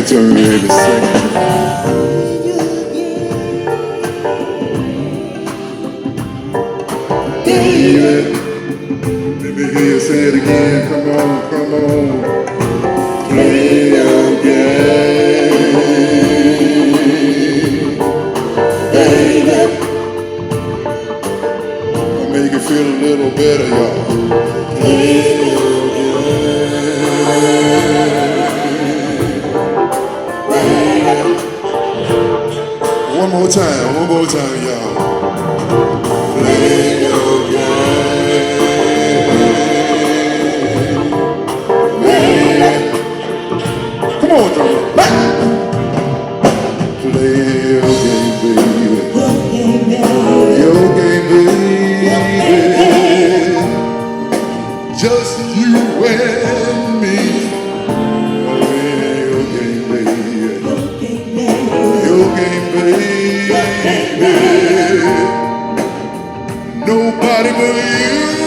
To me, baby, sing it. David, let me hear you say it again. Come on, come on. Play your game, baby. I'll make you feel a little better, y'all. Play your One more time, y'all. Play your game, baby. Come on, drummer. Play your game, baby. Your game, baby. Just you and me. Play your game, baby. Your game, baby. Nobody but you.